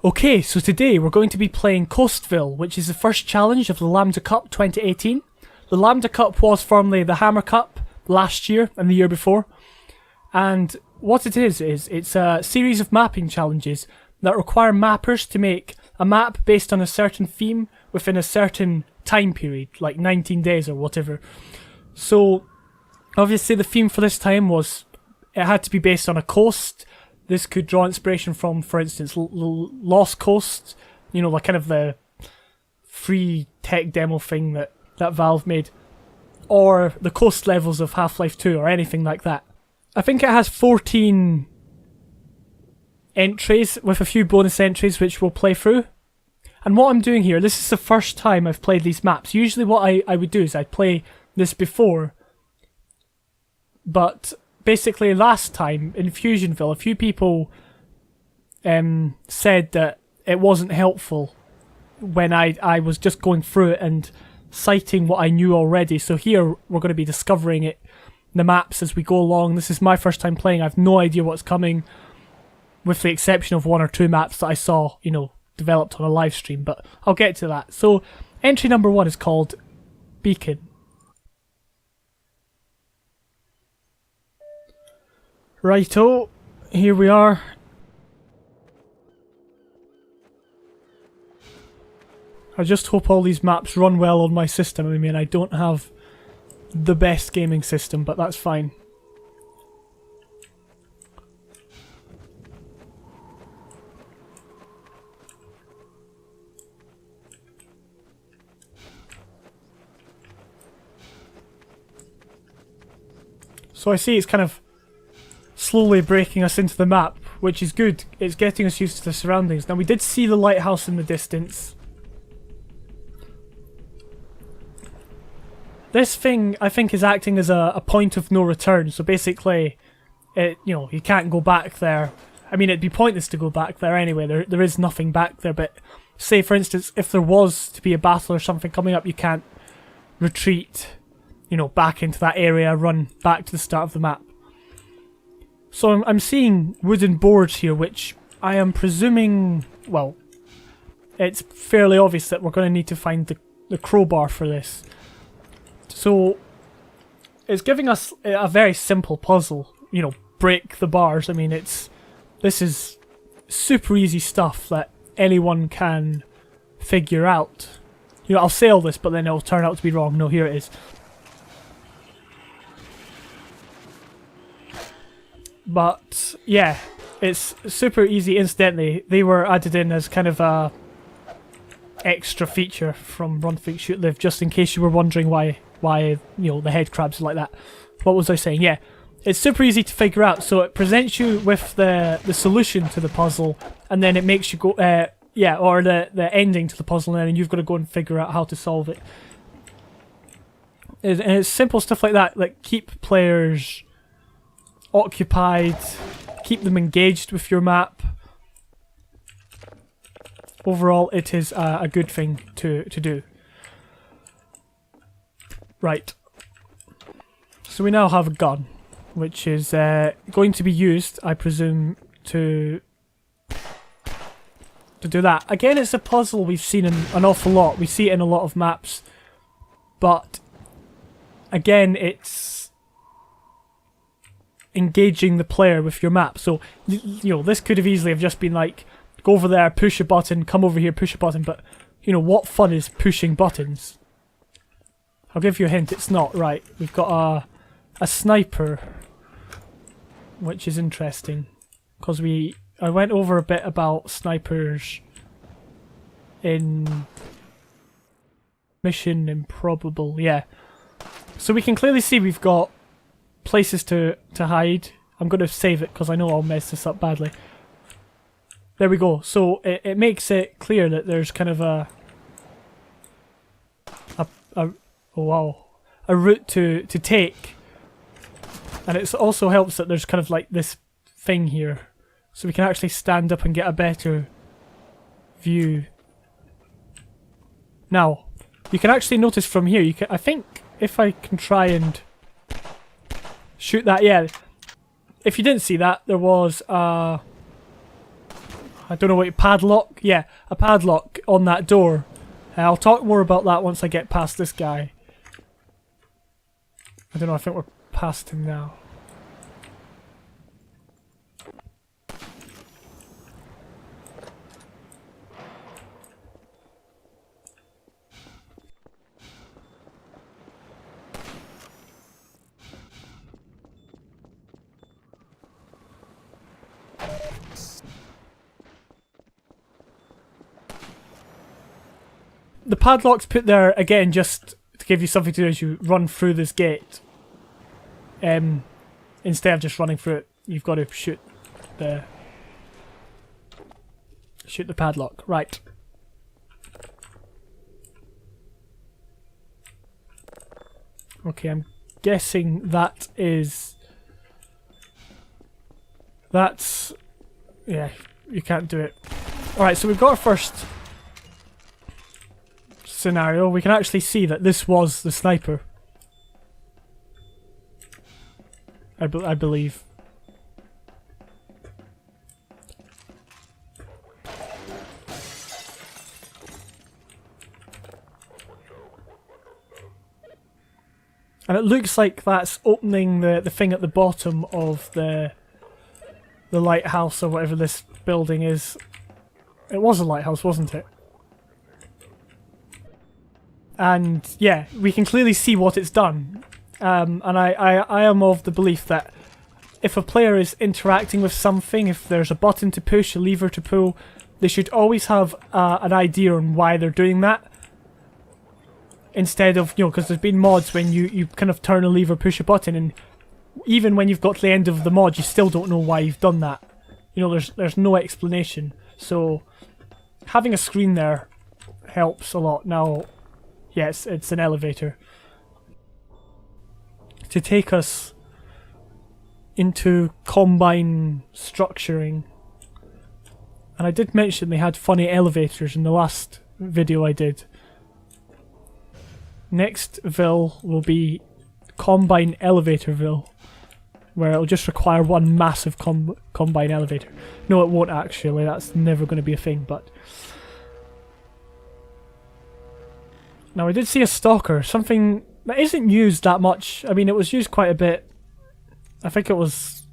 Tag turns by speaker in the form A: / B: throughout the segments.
A: Okay, so today we're going to be playing CoastVille, which is the first challenge of the Lambda Cup 2018. The Lambda Cup was formerly the Hammer Cup last year and the year before. And what it is it's a series of mapping challenges that require mappers to make a map based on a certain theme within a certain time period, like 19 days or whatever. So, obviously the theme for this time was, it had to be based on a coast. This could draw inspiration from, for instance, Lost Coast, you know, like kind of the free tech demo thing that Valve made, or the coast levels of Half-Life 2, or anything like that. I think it has 14 entries, with a few bonus entries which we'll play through. And what I'm doing here, this is the first time I've played these maps. Usually what I would do is I'd play this before, but basically last time in Fusionville, a few people said that it wasn't helpful when I was just going through it and citing what I knew already. So here we're going to be discovering the maps as we go along. This is my first time playing. I have no idea what's coming, with the exception of one or two maps that I saw, you know, developed on a live stream, but I'll get to that. So entry number 1 is called Beacon. Righto, here we are. I just hope all these maps run well on my system. I mean, I don't have the best gaming system, but that's fine. So I see it's kind of slowly breaking us into the map, which is good. It's getting us used to the surroundings. Now, we did see the lighthouse in the distance. This thing, I think, is acting as a point of no return. So basically, you can't go back there. I mean, it'd be pointless to go back there anyway. There is nothing back there. But say, for instance, if there was to be a battle or something coming up, you can't retreat, back into that area, run back to the start of the map. So I'm seeing wooden boards here, which I am presuming, well, it's fairly obvious that we're going to need to find the crowbar for this. So it's giving us a very simple puzzle, break the bars. I mean, this is super easy stuff that anyone can figure out. I'll say all this, but then it'll turn out to be wrong. No, here it is. But yeah, it's super easy. Incidentally, they were added in as kind of a extra feature from Run, Think, Shoot, Live, just in case you were wondering why the head crabs are like that. What was I saying? Yeah, it's super easy to figure out. So it presents you with the solution to the puzzle, and then it makes you go or the ending to the puzzle, and then you've got to go and figure out how to solve it. And it's simple stuff like that, like keep players occupied, keep them engaged with your map. Overall, it is a good thing to do. Right. So we now have a gun, which is going to be used, I presume, to do that. Again, it's a puzzle we've seen in an awful lot. We see it in a lot of maps, but again, it's engaging the player with your map. So, this could have easily have just been like, go over there, push a button, come over here, push a button, but, what fun is pushing buttons? I'll give you a hint, it's not. Right, we've got a sniper, which is interesting, because I went over a bit about snipers in Mission Improbable, yeah. So we can clearly see we've got places to hide. I'm going to save it because I know I'll mess this up badly. There we go. So it makes it clear that there's kind of a route to take, and it also helps that there's kind of like this thing here, so we can actually stand up and get a better view. Now, you can actually notice from here. I think if I can try and shoot that, yeah. If you didn't see that, there was a I don't know what, padlock? Yeah, a padlock on that door. I'll talk more about that once I get past this guy. I don't know, I think we're past him now. The padlock's put there, again, just to give you something to do as you run through this gate. Instead of just running through it, you've got to shoot the padlock. Right. Okay, I'm guessing that is... That's... Yeah, you can't do it. Alright, so we've got our first scenario. We can actually see that this was the sniper. I believe. And it looks like that's opening the thing at the bottom of the lighthouse or whatever this building is. It was a lighthouse, wasn't it? And yeah, we can clearly see what it's done. And I am of the belief that if a player is interacting with something, if there's a button to push, a lever to pull, they should always have an idea on why they're doing that. Instead of, you know, because there's been mods when you kind of turn a lever, push a button, and even when you've got to the end of the mod, you still don't know why you've done that. You know, there's no explanation. So having a screen there helps a lot. Now, yes, it's an elevator. To take us into combine structuring. And I did mention they had funny elevators in the last video I did. Nextville will be Combine Elevatorville, where it'll just require one massive combine elevator. No, it won't actually, that's never going to be a thing, but... Now I did see a stalker, something that isn't used that much. I mean, it was used quite a bit. I think it was...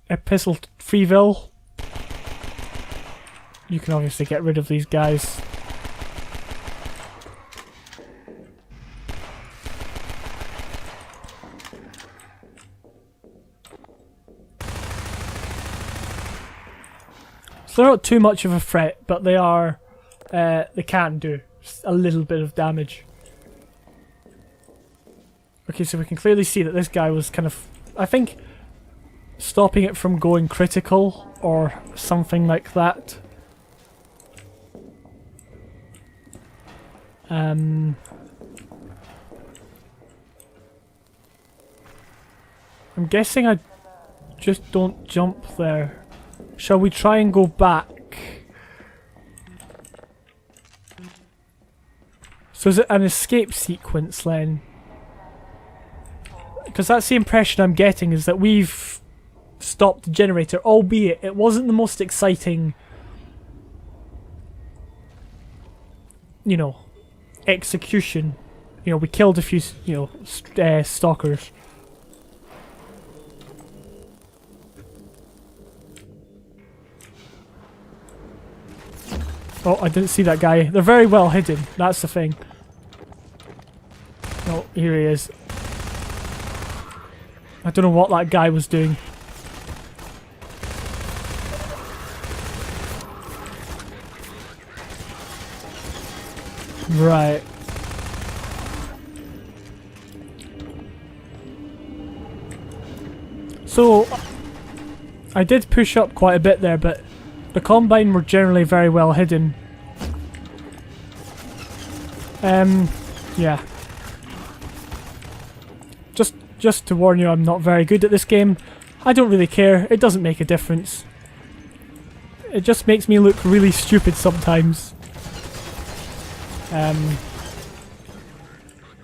A: Epistle Freeville. You can obviously get rid of these guys. So they're not too much of a threat, but they are, they can do a little bit of damage. Okay, so we can clearly see that this guy was kind of, I think, stopping it from going critical or something like that. I'm guessing I just don't jump there. Shall we try and go back? So is it an escape sequence then? Because that's the impression I'm getting, is that we've stopped the generator, albeit it wasn't the most exciting, you know, execution. You know, we killed a few, you know, stalkers. Oh, I didn't see that guy. They're very well hidden, that's the thing. Oh, here he is. I don't know what that guy was doing. Right. So, I did push up quite a bit there, but the Combine were generally very well hidden. Yeah. Just to warn you, I'm not very good at this game. I don't really care, it doesn't make a difference. It just makes me look really stupid sometimes.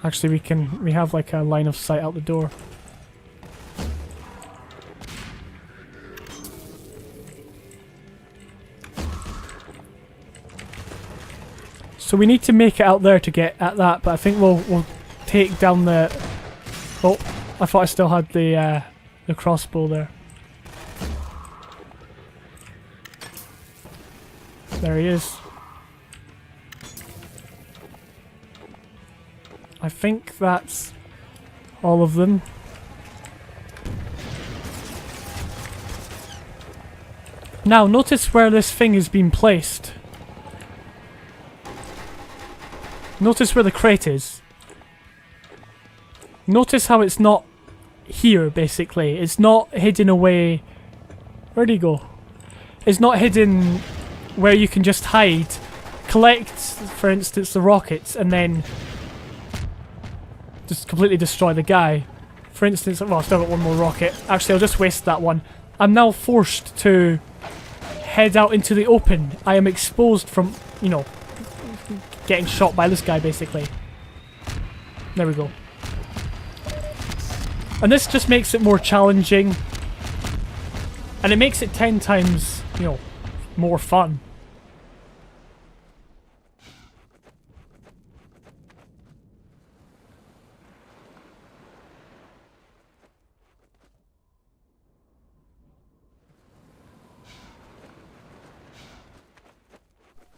A: Actually we have like a line of sight out the door. So we need to make it out there to get at that, but I think we'll take down the... Oh, I thought I still had the crossbow there. There he is. I think that's all of them. Now, notice where this thing has been placed. Notice where the crate is. Notice how it's not here, basically. It's not hidden away... Where'd he go? It's not hidden where you can just hide. Collect, for instance, the rockets, and then just completely destroy the guy. For instance, well, I've still got one more rocket. Actually, I'll just waste that one. I'm now forced to head out into the open. I am exposed from, you know, getting shot by this guy, basically. There we go. And this just makes it more challenging. And it makes it 10 times, you know, more fun.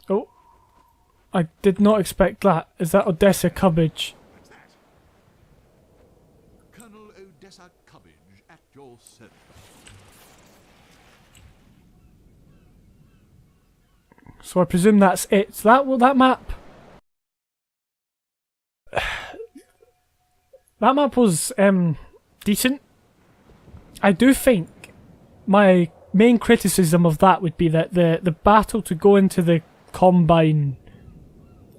A: Oh. I did not expect that. Is that Odessa Cubbage?
B: Colonel Odessa Cubbage at your service.
A: So I presume that's it. So that map... that map was decent. I do think my main criticism of that would be that the battle to go into the Combine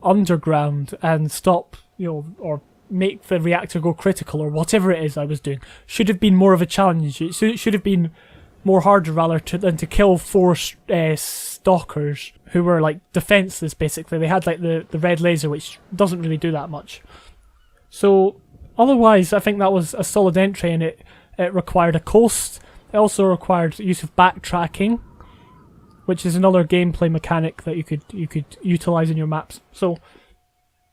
A: underground and stop, you know, or make the reactor go critical or whatever it is I was doing should have been more of a challenge. It should have been more harder rather than to kill 4 stalkers who were like defenseless, basically. They had like the red laser, which doesn't really do that much. So otherwise I think that was a solid entry, and it required a coast. It also required use of backtracking, which is another gameplay mechanic that you could utilize in your maps. So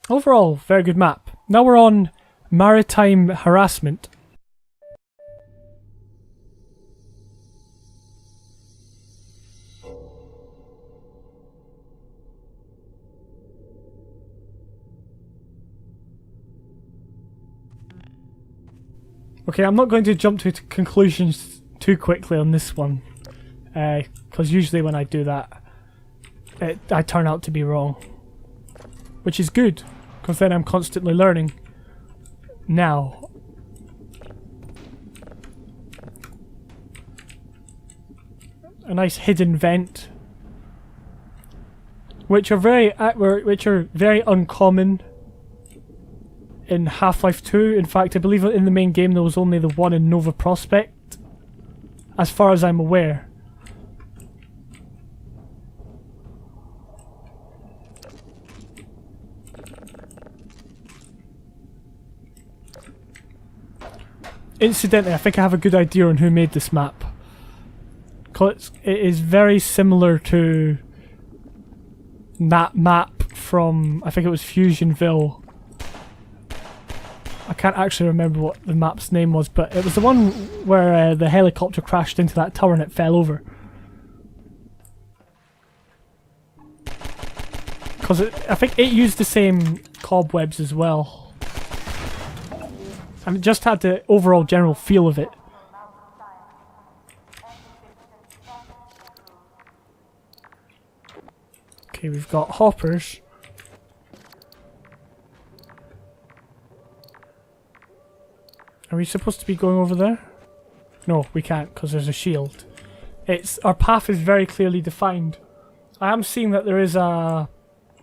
A: overall, very good map. Now we're on Maritime Harassment. Okay, I'm not going to jump to conclusions too quickly on this one, because usually when I do that, I turn out to be wrong. Which is good, because then I'm constantly learning. Now, a nice hidden vent, which are very uncommon in Half-Life 2. In fact, I believe in the main game there was only the one in Nova Prospect, as far as I'm aware. Incidentally, I think I have a good idea on who made this map. Cause it is very similar to that map from, I think it was Fusionville. I can't actually remember what the map's name was, but it was the one where the helicopter crashed into that tower and it fell over. Because I think it used the same cobwebs as well. And it just had the overall general feel of it. Okay, we've got hoppers. Are we supposed to be going over there? No, we can't, because there's a shield. Our path is very clearly defined. I am seeing that there is a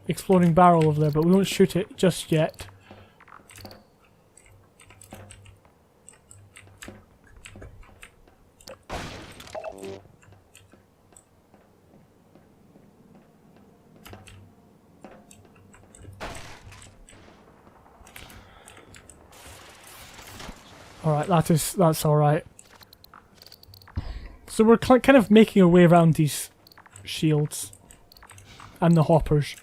A: exploding barrel over there, but we won't shoot it just yet. Alright, that's alright. So we're kind of making our way around these shields and the hoppers.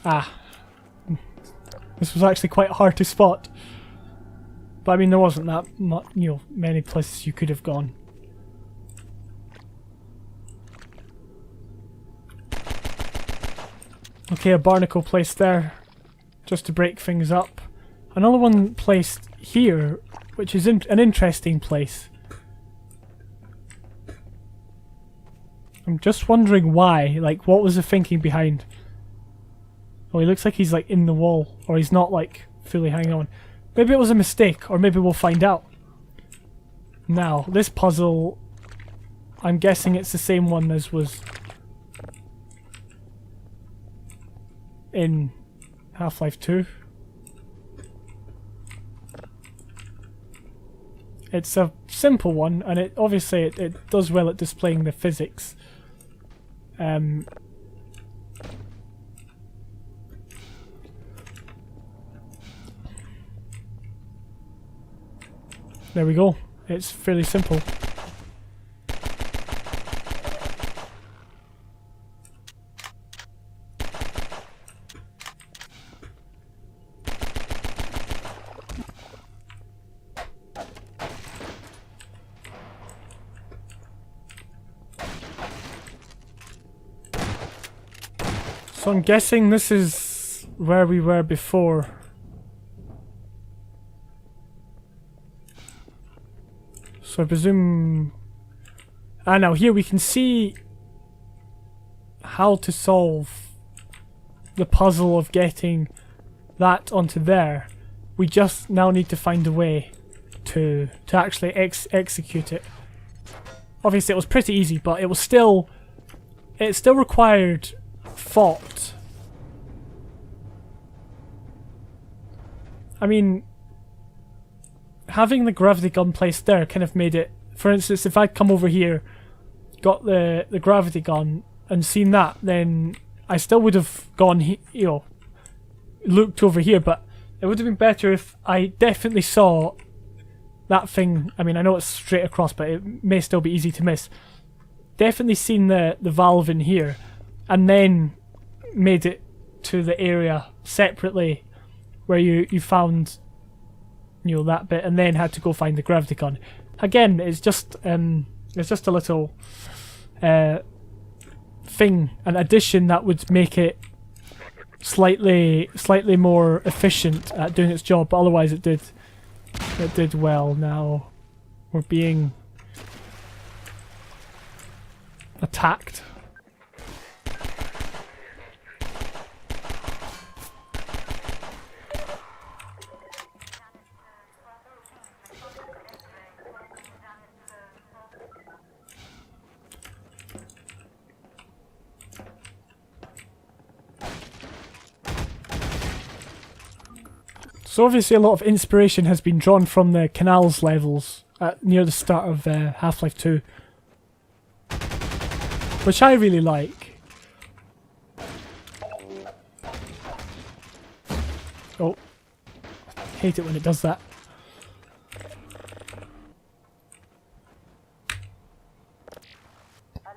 A: Ah. This was actually quite hard to spot. But I mean, there wasn't that much, you know, many places you could have gone. Okay, a barnacle placed there, just to break things up. Another one placed here, which is an interesting place. I'm just wondering why, like, what was the thinking behind? Oh, he looks like he's, like, in the wall, or he's not, like, fully hanging on. Maybe it was a mistake, or maybe we'll find out. Now, this puzzle, I'm guessing it's the same one as was in Half-Life 2. It's a simple one, and it obviously it does well at displaying the physics. There we go. It's fairly simple. So I'm guessing this is where we were before. So I presume... Ah, now here we can see how to solve the puzzle of getting that onto there. We just now need to find a way to actually execute it. Obviously it was pretty easy, but it was still... It still required thought. I mean, having the gravity gun placed there kind of made it... For instance, if I'd come over here, got the gravity gun, and seen that, then I still would have gone, you know, looked over here, but it would have been better if I definitely saw that thing. I mean, I know it's straight across, but it may still be easy to miss. Definitely seen the valve in here, and then made it to the area separately where you found, you know, that bit, and then had to go find the gravity gun. Again, it's just a little thing, an addition that would make it slightly more efficient at doing its job, but otherwise it did well. Now we're being attacked. So obviously a lot of inspiration has been drawn from the canals levels near the start of Half-Life 2. Which I really like. Oh. Hate it when it does that.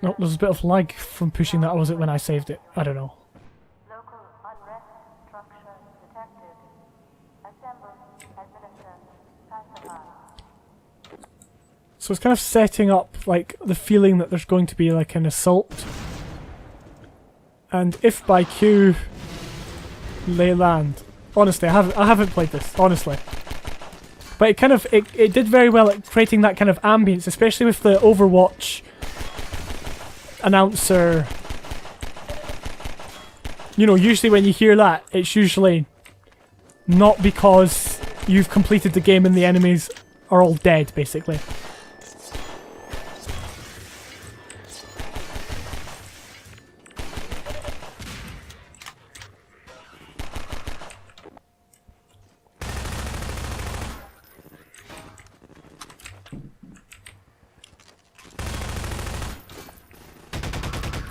A: No, there's a bit of lag from pushing that, or was it when I saved it? I don't know.
C: Local unrest structure detected. Assemble, administer, pacify.
A: So it's kind of setting up like the feeling that there's going to be like an assault. And if by Q lay land. Honestly, I haven't played this, honestly. But it did very well at creating that kind of ambience, especially with the Overwatch announcer. You know, usually when you hear that, it's usually not because you've completed the game and the enemies are all dead, basically.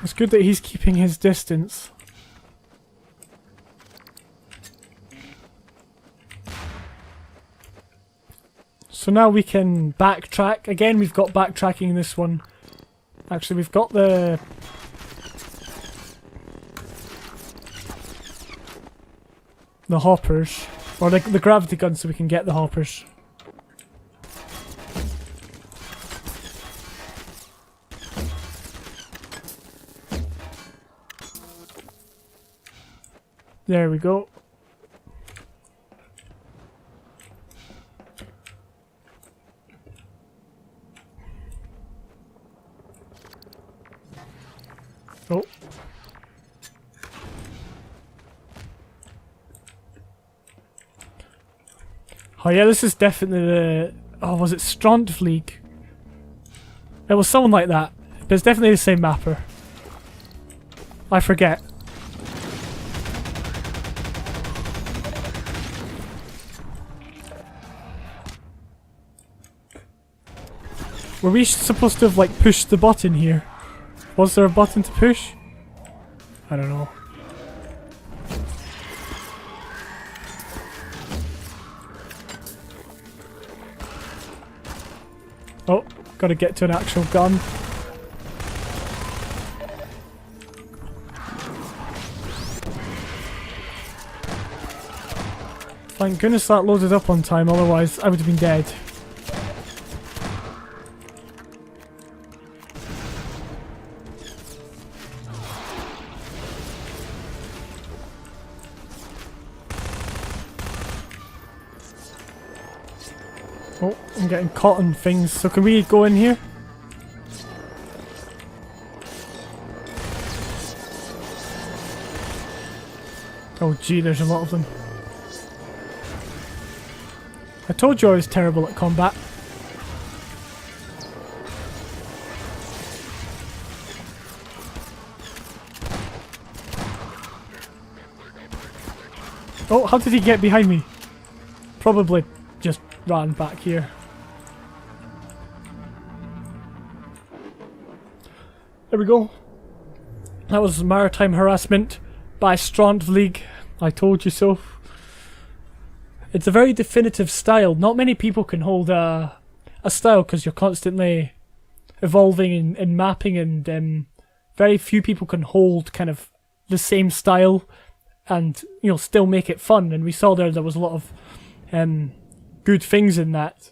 A: It's good that he's keeping his distance. So now we can backtrack. Again, we've got backtracking in this one. Actually, we've got the... the hoppers. Or the gravity gun so we can get the hoppers. There we go. Oh. Oh yeah, this is definitely the... Oh, was it Strontvlieg? It was someone like that. But it's definitely the same mapper. I forget. Were we supposed to have like pushed the button here? Was there a button to push? I don't know. Oh, gotta get to an actual gun. Thank goodness that loaded up on time, otherwise I would have been dead. Oh, I'm getting caught on things, so can we go in here? Oh gee, there's a lot of them. I told you I was terrible at combat. Oh, how did he get behind me? Probably just ran back here. There we go. That was Maritime Harassment by Strontvlieg. I told you so. It's a very definitive style. Not many people can hold a style because you're constantly evolving and mapping, and very few people can hold kind of the same style and, you know, still make it fun. And we saw there was a lot of good things in that.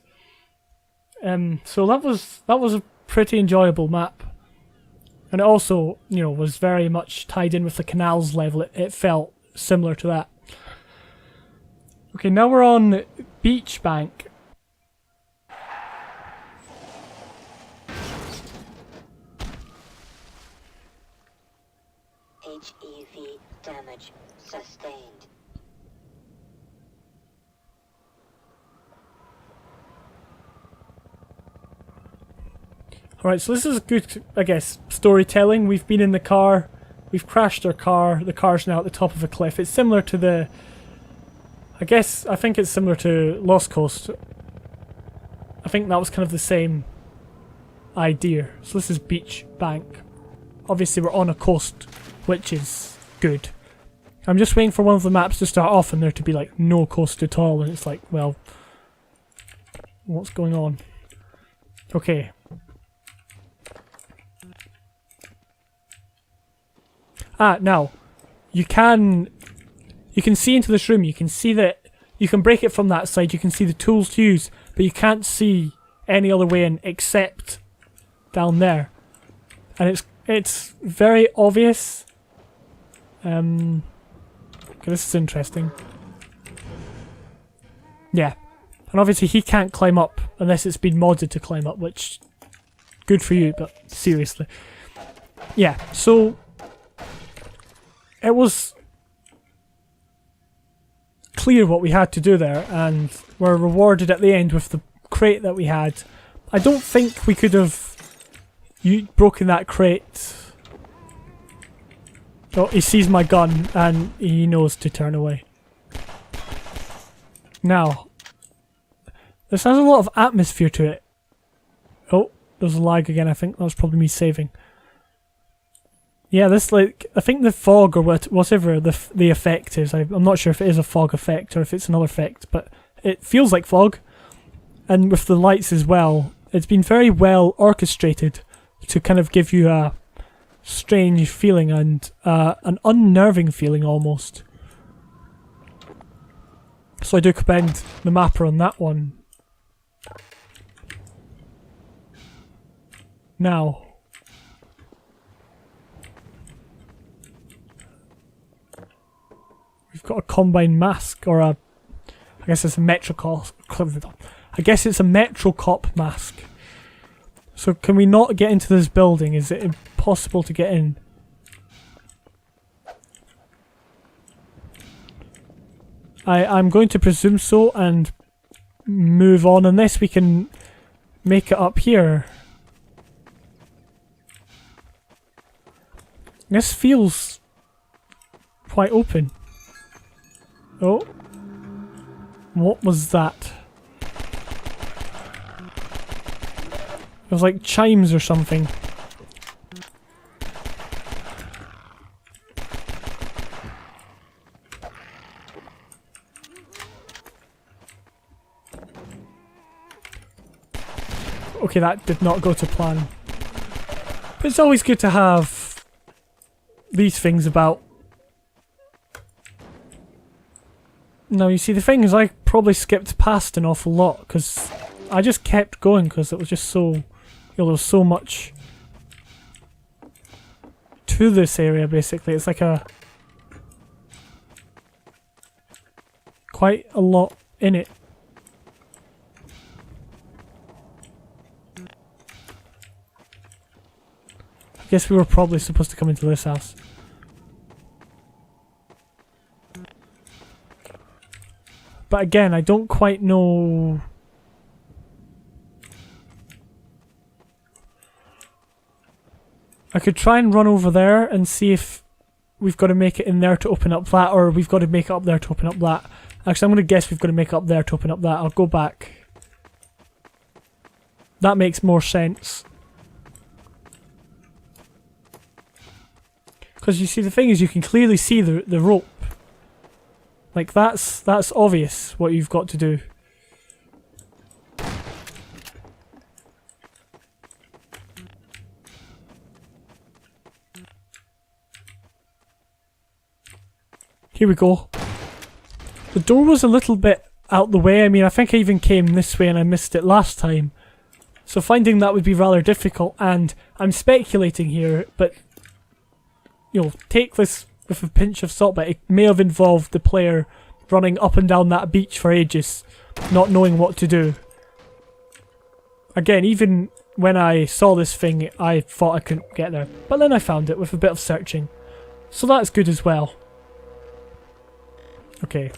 A: So that was a pretty enjoyable map. And it also, you know, was very much tied in with the canals level. It felt similar to that. Okay, now we're on Beachbank.
D: HEV damage sustained.
A: Alright, so this is good, I guess, storytelling. We've been in the car, we've crashed our car, the car's now at the top of a cliff. It's similar to the... I think it's similar to Lost Coast. I think that was kind of the same idea. So this is Beachbank. Obviously we're on a coast, which is good. I'm just waiting for one of the maps to start off and there to be like no coast at all, and it's like, well, what's going on? Okay. Now, you can see into this room, you can see that, you can break it from that side, you can see the tools to use, but you can't see any other way in except down there. And it's very obvious. Okay, this is interesting. Yeah. And obviously he can't climb up unless it's been modded to climb up, which, good for you, but seriously. Yeah, so it was clear what we had to do there, and we're rewarded at the end with the crate that we had. I don't think we could have broken that crate. Oh, he sees my gun and he knows to turn away. Now, this has a lot of atmosphere to it. Oh, there's a lag again. I think that was probably me saving. Yeah, this, like, I think the fog or whatever the effect is, I'm not sure if it is a fog effect or if it's another effect, but it feels like fog. And with the lights as well, it's been very well orchestrated to kind of give you a strange feeling and an unnerving feeling almost. So I do commend the mapper on that one. Now, we've got a combined mask, or a, I guess it's a Metrocop. I guess it's a Metrocop mask. So can we not get into this building? Is it impossible to get in? I'm going to presume so and move on unless we can make it up here. This feels quite open. Oh. What was that? It was like chimes or something. Okay, that did not go to plan. But it's always good to have these things about. Now, you see, the thing is, I probably skipped past an awful lot because I just kept going because it was just so, you know, there was so much to this area. Basically, it's like quite a lot in it. I guess we were probably supposed to come into this house. But again, I don't quite know. I could try and run over there and see if we've got to make it in there to open up that, or we've got to make it up there to open up that. Actually, I'm going to guess we've got to make it up there to open up that. I'll go back. That makes more sense. Because you see, the thing is, you can clearly see the rope. Like, that's obvious what you've got to do. Here we go. The door was a little bit out the way. I mean, I think I even came this way and I missed it last time. So finding that would be rather difficult, and I'm speculating here, but you know, take this with a pinch of salt, but it may have involved the player running up and down that beach for ages, not knowing what to do. Again, even when I saw this thing, I thought I couldn't get there, but then I found it with a bit of searching. So that's good as well. Okay.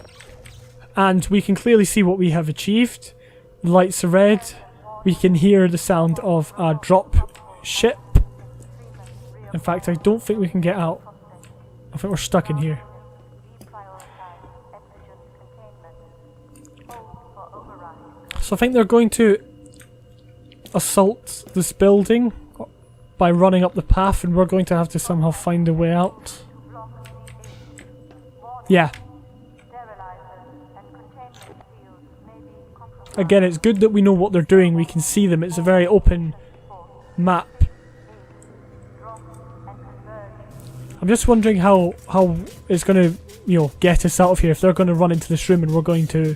A: And we can clearly see what we have achieved. The lights are red. We can hear the sound of a drop ship. In fact, I don't think we can get out. I think we're stuck in here. So I think they're going to assault this building by running up the path, and we're going to have to somehow find a way out. Yeah. Again, it's good that we know what they're doing. We can see them. It's a very open map. I'm just wondering how it's going to, you know, get us out of here. If they're going to run into this room and we're going to...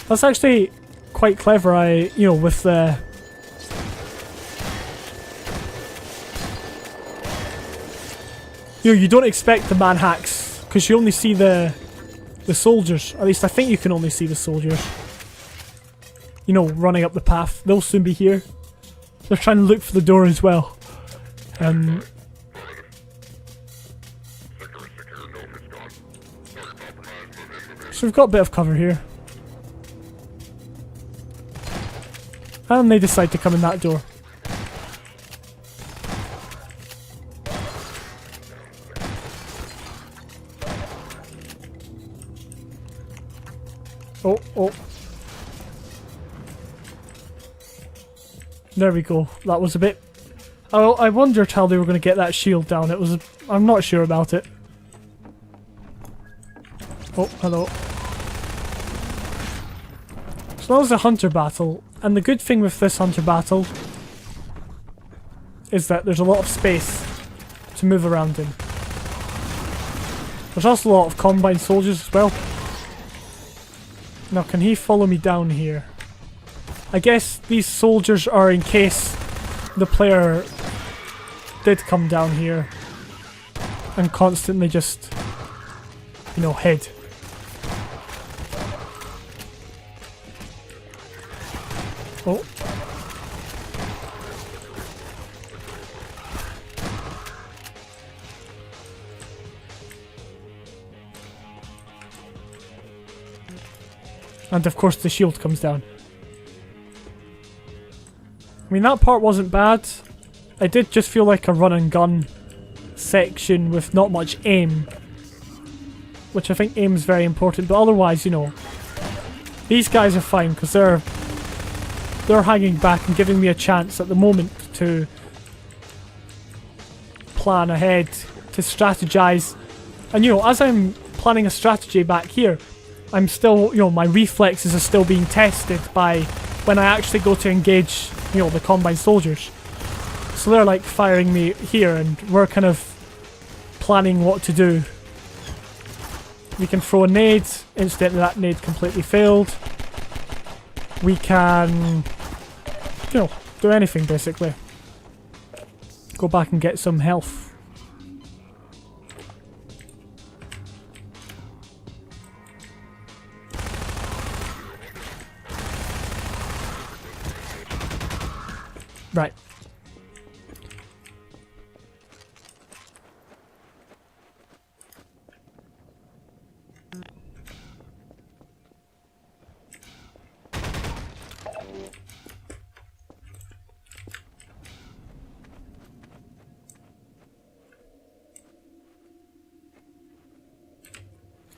A: That's actually quite clever. You know, with the... You know, you don't expect the man hacks because you only see the soldiers. At least I think you can only see the soldiers. You know, running up the path. They'll soon be here. They're trying to look for the door as well. So we've got a bit of cover here. And they decide to come in that door. Oh. There we go. That was a bit... Oh, I wondered how they were going to get that shield down. It was... I'm not sure about it. Oh, hello. So that was a hunter battle. And the good thing with this hunter battle is that there's a lot of space to move around in. There's also a lot of combine soldiers as well. Now, can he follow me down here? I guess these soldiers are in case the player did come down here and constantly just, you know, hid. Oh. And of course the shield comes down. I mean, that part wasn't bad. I did just feel like a run and gun section with not much aim. Which I think aim is very important, but otherwise, you know, these guys are fine because they're hanging back and giving me a chance at the moment to plan ahead, to strategize. And you know, as I'm planning a strategy back here, I'm still, you know, my reflexes are still being tested by when I actually go to engage, you know, the combine soldiers. So they're like firing me here and we're kind of planning what to do. We can throw a nade, incidentally that nade completely failed. We can, you know, do anything basically. Go back and get some health. Right.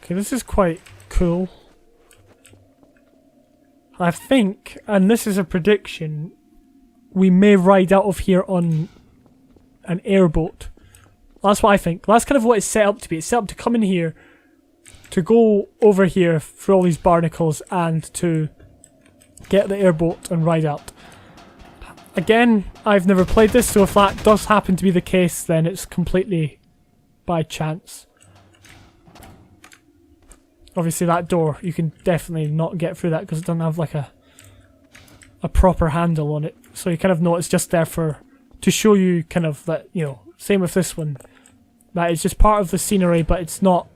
A: Okay, this is quite cool. I think, and this is a prediction, we may ride out of here on an airboat. That's what I think. That's kind of what it's set up to be. It's set up to come in here, to go over here through all these barnacles, and to get the airboat and ride out. Again, I've never played this, so if that does happen to be the case, then it's completely by chance. Obviously that door, you can definitely not get through that because it doesn't have like a proper handle on it. So you kind of know it's just there to show you kind of that, you know, same with this one. That is just part of the scenery, but it's not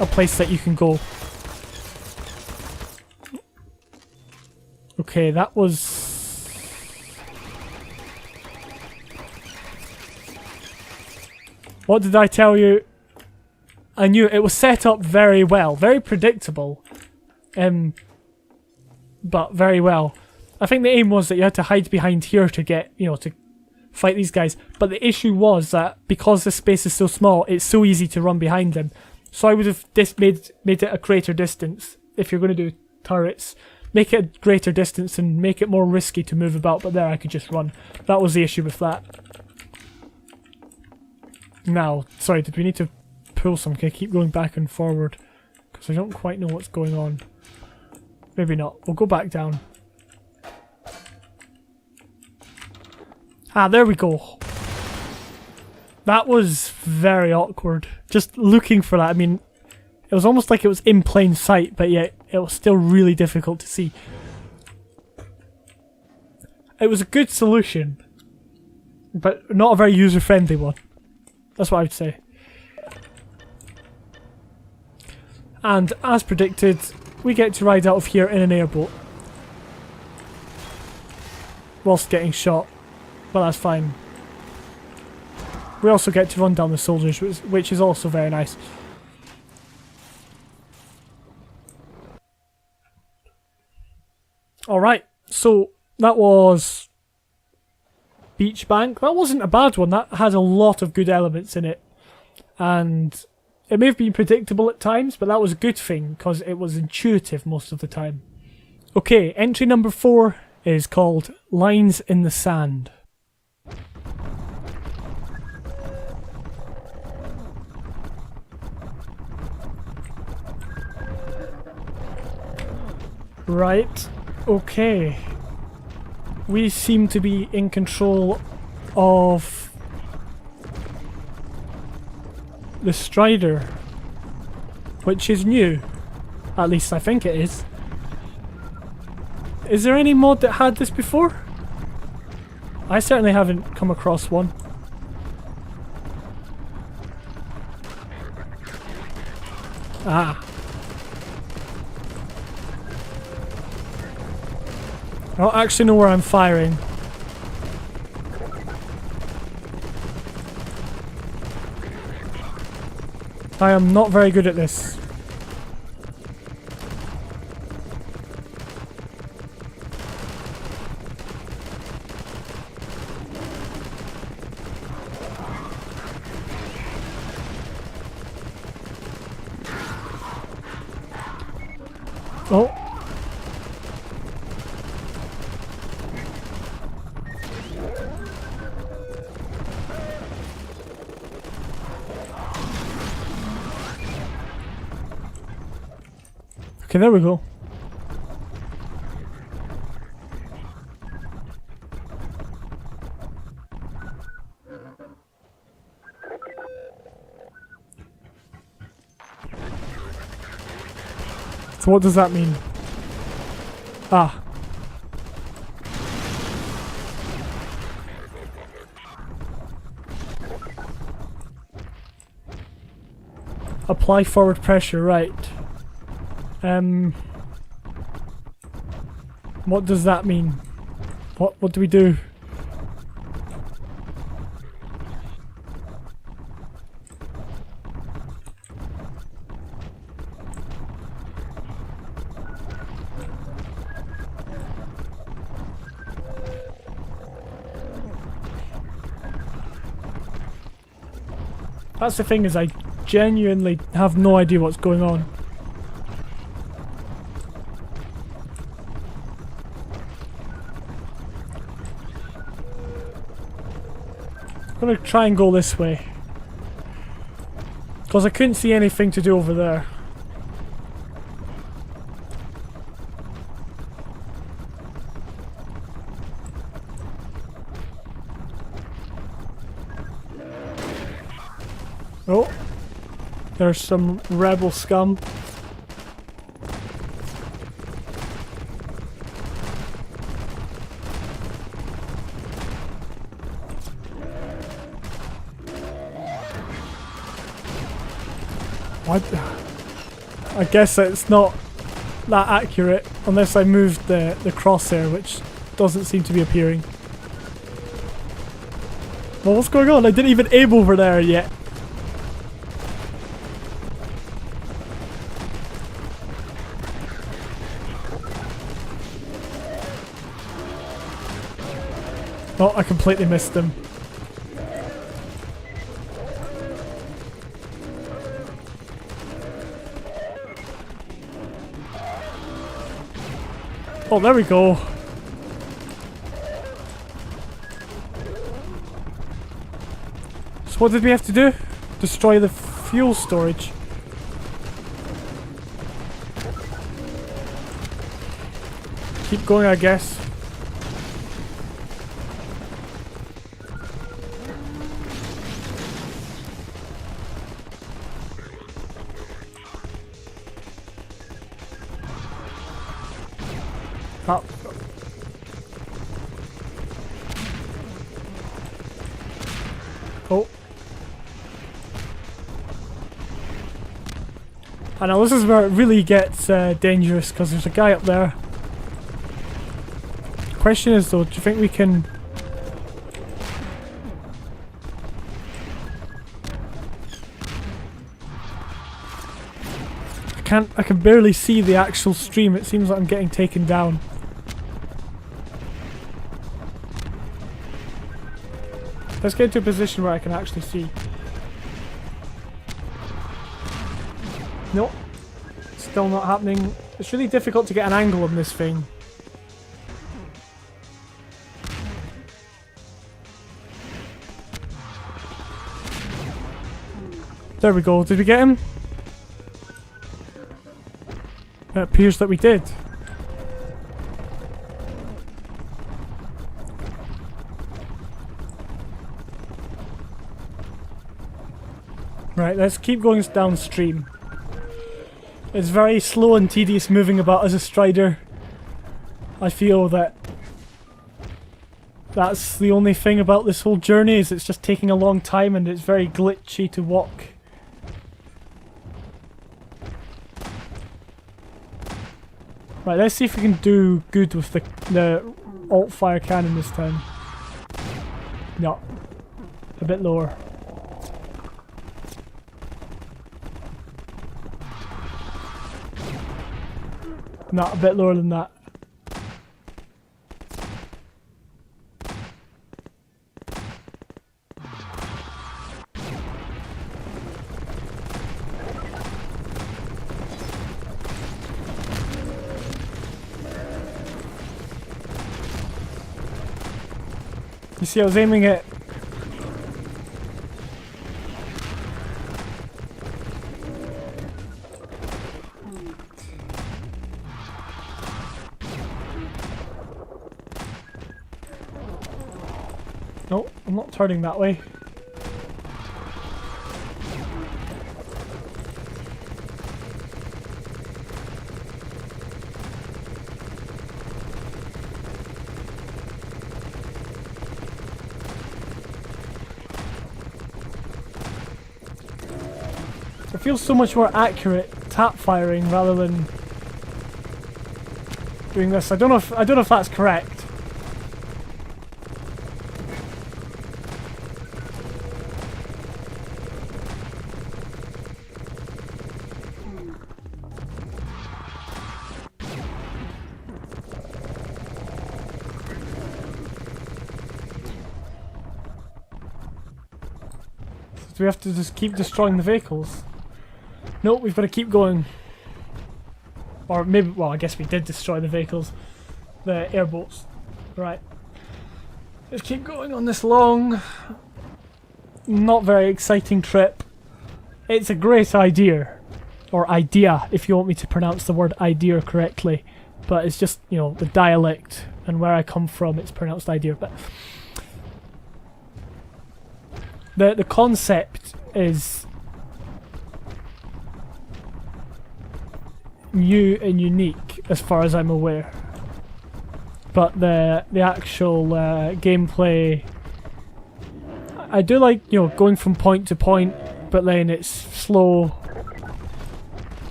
A: a place that you can go. Okay, that was... What did I tell you? I knew it was set up very well, very predictable, but very well. I think the aim was that you had to hide behind here to get, you know, to fight these guys. But the issue was that because the space is so small, it's so easy to run behind them. So I would have made it a greater distance. If you're going to do turrets, make it a greater distance and make it more risky to move about. But there, I could just run. That was the issue with that. Now, sorry, did we need to pull some? Can I keep going back and forward? Because I don't quite know what's going on. Maybe not. We'll go back down. Ah, there we go. That was very awkward. Just looking for that. I mean, it was almost like it was in plain sight, but yet it was still really difficult to see. It was a good solution, but not a very user-friendly one. That's what I would say. And as predicted, we get to ride out of here in an airboat. Whilst getting shot. But that's fine. We also get to run down the soldiers, which is also very nice. Alright, so that was Beachbank. That wasn't a bad one. That had a lot of good elements in it. And it may have been predictable at times, but that was a good thing because it was intuitive most of the time. Okay, entry number 4 is called Lines in the Sand. Right, okay. We seem to be in control of the Strider. which is new. At least I think it is. Is there any mod that had this before? I certainly haven't come across one. Ah. I don't actually know where I'm firing. I am not very good at this. Oh. Okay, there we go. So what does that mean? Ah. Apply forward pressure, right. What does that mean? What do we do? That's the thing, is I genuinely have no idea what's going on. I'm gonna try and go this way, because I couldn't see anything to do over there. Oh, there's some rebel scum. What? I guess it's not that accurate unless I moved the crosshair, which doesn't seem to be appearing. Well, what's going on? I didn't even aim over there yet. Oh, I completely missed him. Oh, there we go. So what did we have to do? Destroy the fuel storage. Keep going, I guess. Up. Oh. I know this is where it really gets dangerous, because there's a guy up there. The question is though, do you think we can... I can barely see the actual stream. It seems like I'm getting taken down. Let's get to a position where I can actually see. Nope. Still not happening. It's really difficult to get an angle on this thing. There we go. Did we get him? It appears that we did. Right, let's keep going downstream. It's very slow and tedious moving about as a strider. I feel that that's the only thing about this whole journey, is it's just taking a long time and it's very glitchy to walk. Right, let's see if we can do good with the alt fire cannon this time. No. A bit lower. Not a bit lower than that. You see, I was aiming at... No, I'm not turning that way. It feels so much more accurate tap firing rather than doing this. I don't know if that's correct. Do we have to just keep destroying the vehicles? No, we've got to keep going. Or maybe, well, I guess we did destroy the vehicles. The airboats. Right. Let's keep going on this long, not very exciting trip. It's a great idea. Or idea, if you want me to pronounce the word idea correctly. But it's just, you know, the dialect and where I come from, it's pronounced idea. But the concept is new and unique as far as I'm aware, but the actual gameplay, I do like, you know, going from point to point, but then it's slow.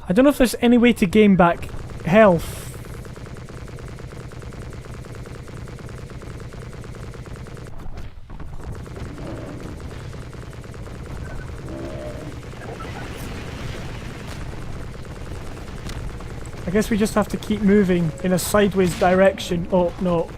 A: I don't know if there's any way to gain back health. I guess we just have to keep moving in a sideways direction. Oh, no.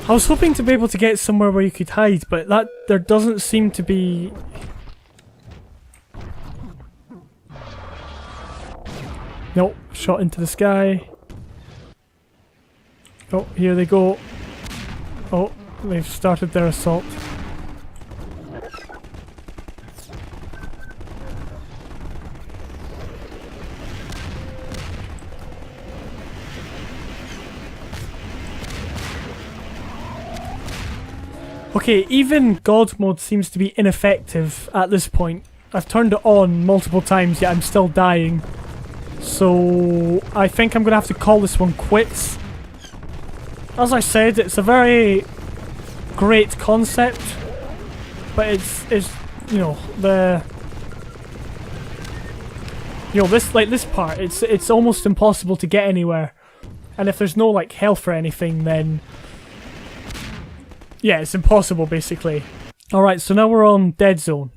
A: I was hoping to be able to get somewhere where you could hide, but that there doesn't seem to be... Nope, shot into the sky. Oh, here they go. Oh, they've started their assault. Okay, even God mode seems to be ineffective at this point. I've turned it on multiple times, yet I'm still dying. So I think I'm going to have to call this one quits. As I said, it's a very great concept, but it's you know, this part, it's almost impossible to get anywhere. And if there's no like health or anything, then yeah, it's impossible basically. Alright, so now we're on Dead Zone.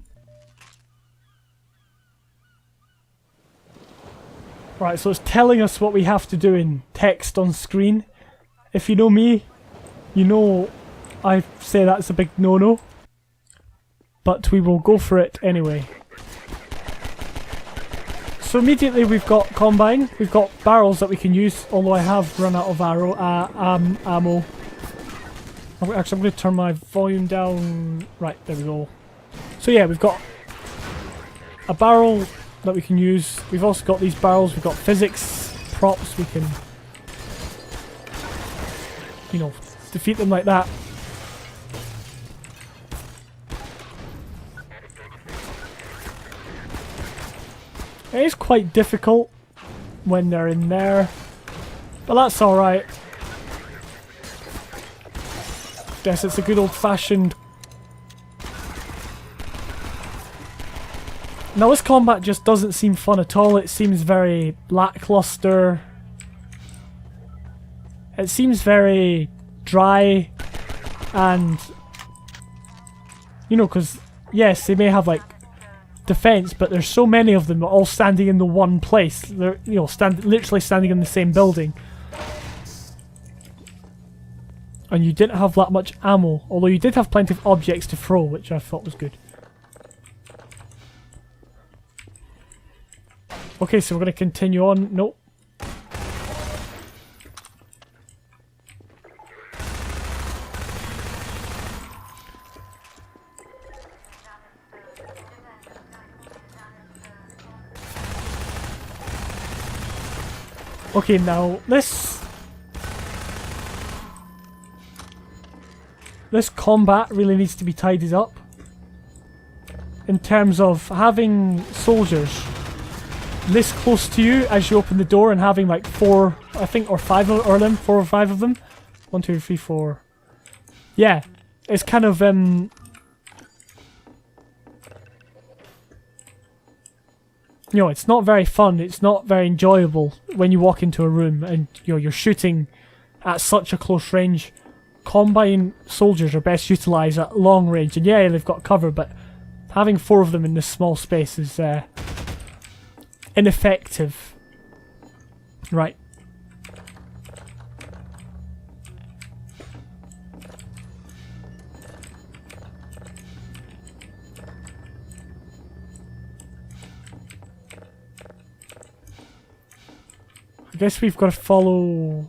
A: Right, so it's telling us what we have to do in text on screen. If you know me, you know I say that's a big no-no. But we will go for it anyway. So immediately we've got combine, we've got barrels that we can use, although I have run out of ammo. Actually, I'm going to turn my volume down. Right, there we go. So yeah, we've got a barrel that we can use. We've also got these barrels, we've got physics props, we can, you know, defeat them like that. It is quite difficult when they're in there, but that's alright. Guess it's a good old-fashioned... Now this combat just doesn't seem fun at all. It seems very lackluster. It seems very dry, and you know, because yes, they may have like defense, but there's so many of them all standing in the one place. They're, you know, literally standing in the same building. And you didn't have that much ammo, although you did have plenty of objects to throw, which I thought was good. Okay, so we're going to continue on. Nope. Okay, now this combat really needs to be tidied up in terms of having soldiers this close to you as you open the door and having like 4, I think, or 5 of them, 4 or 5 of them. 1, 2, 3, 4. Yeah, it's kind of you know, it's not very fun, it's not very enjoyable when you walk into a room and you know, you're shooting at such a close range. Combine soldiers are best utilised at long range, and yeah, they've got cover, but having 4 of them in this small space is ineffective. Right. I guess we've got to follow...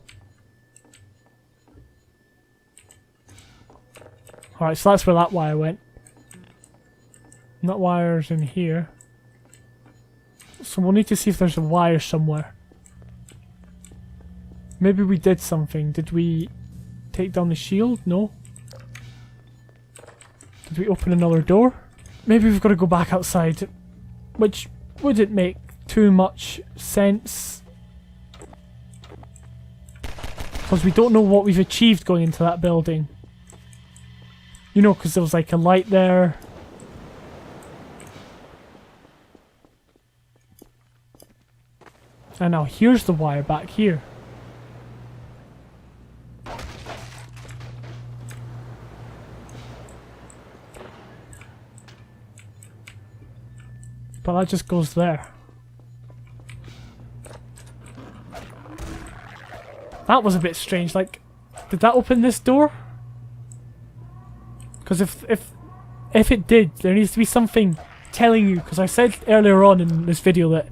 A: Alright, so that's where that wire went. And that wire's in here. So we'll need to see if there's a wire somewhere. Maybe we did something. Did we take down the shield? No. Did we open another door? Maybe we've got to go back outside. Which wouldn't make too much sense. Because we don't know what we've achieved going into that building. You know, because there was like a light there. And now here's the wire back here. But that just goes there. That was a bit strange, like, did that open this door? Because if it did, there needs to be something telling you, because I said earlier on in this video that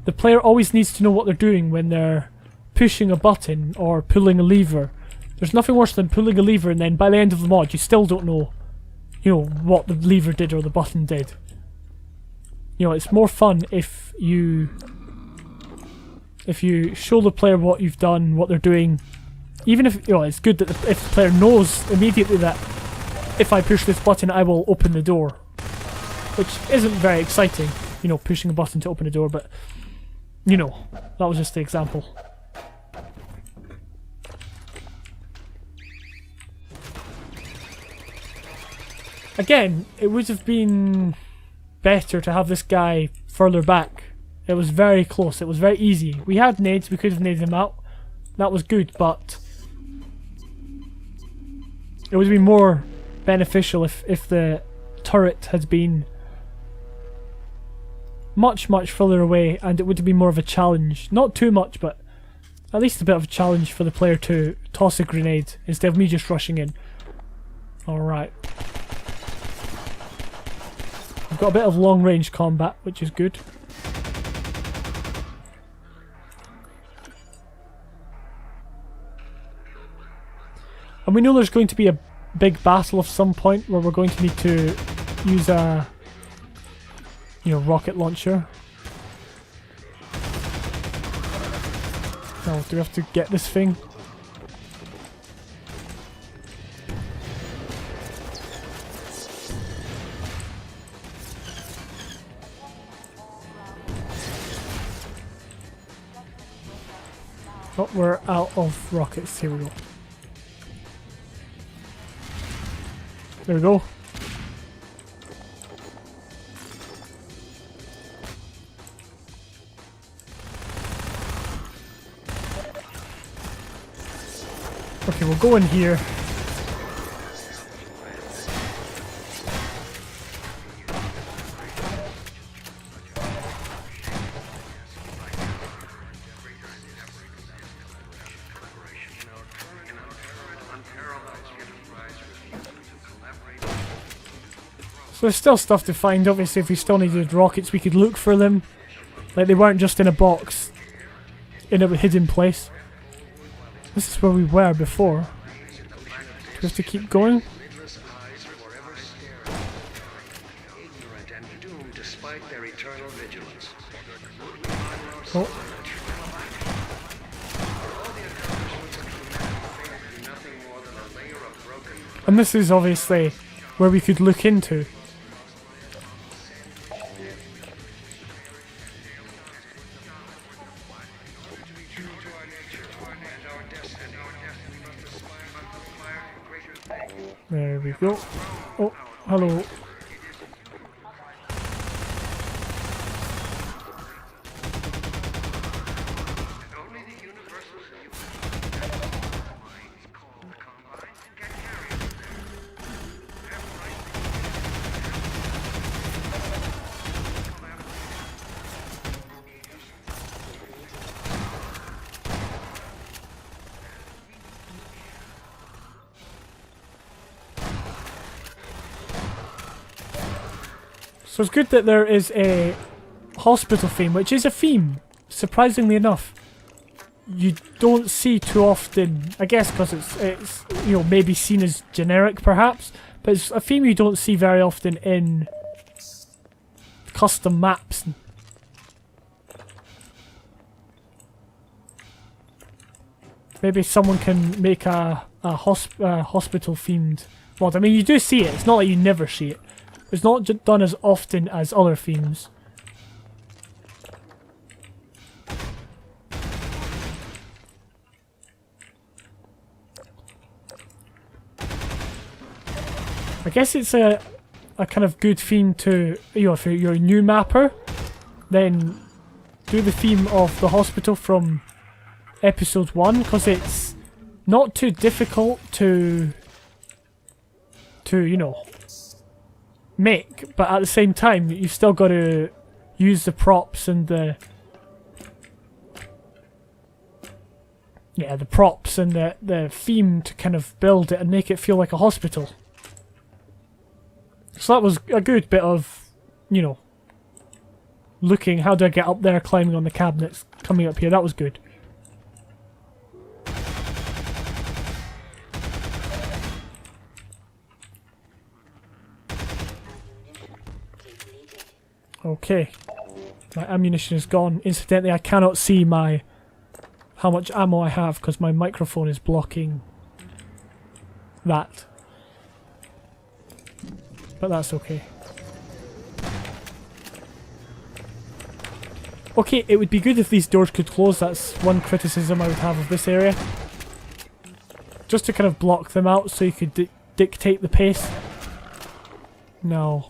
A: the player always needs to know what they're doing when they're pushing a button or pulling a lever. There's nothing worse than pulling a lever and then by the end of the mod you still don't know, you know, what the lever did or the button did. You know, it's more fun if you show the player what you've done, what they're doing. Even if, you know, it's good that if the player knows immediately that if I push this button I will open the door. Which isn't very exciting, you know, pushing a button to open a door, but, you know, that was just the example. Again, it would have been better to have this guy further back. It was very close, it was very easy. We had nades, we could have naded him out. That was good, but it would have been more beneficial if the turret had been much, much further away, and it would be more of a challenge. Not too much, but at least a bit of a challenge for the player to toss a grenade instead of me just rushing in. Alright. We've got a bit of long range combat, which is good. And we know there's going to be a big battle of some point where we're going to need to use a, you know, rocket launcher. Now, do we have to get this thing? Oh, we're out of rockets. Here we go. There we go. Okay, we'll go in here. So there's still stuff to find. Obviously, if we still needed rockets, we could look for them. Like, they weren't just in a box in a hidden place. This is where we were before. Do we have to keep going? Oh. And this is obviously where we could look into. There we go. Oh, hello. So it's good that there is a hospital theme, which is a theme, surprisingly enough. You don't see too often, I guess because it's you know, maybe seen as generic perhaps, but it's a theme you don't see very often in custom maps. Maybe someone can make a hospital themed mod. I mean, you do see it, it's not like you never see it. It's not done as often as other themes. I guess it's a kind of good theme to, you know, if you're a new mapper, then do the theme of the hospital from episode 1, because it's not too difficult to you know, make, but at the same time you've still got to use the props and the props and the theme to kind of build it and make it feel like a hospital. So that was a good bit of, you know, looking, how do I get up there, climbing on the cabinets, coming up here, that was good. Okay, my ammunition is gone. Incidentally, I cannot see how much ammo I have because my microphone is blocking that. But that's okay. Okay, it would be good if these doors could close. That's one criticism I would have of this area. Just to kind of block them out so you could dictate the pace. No.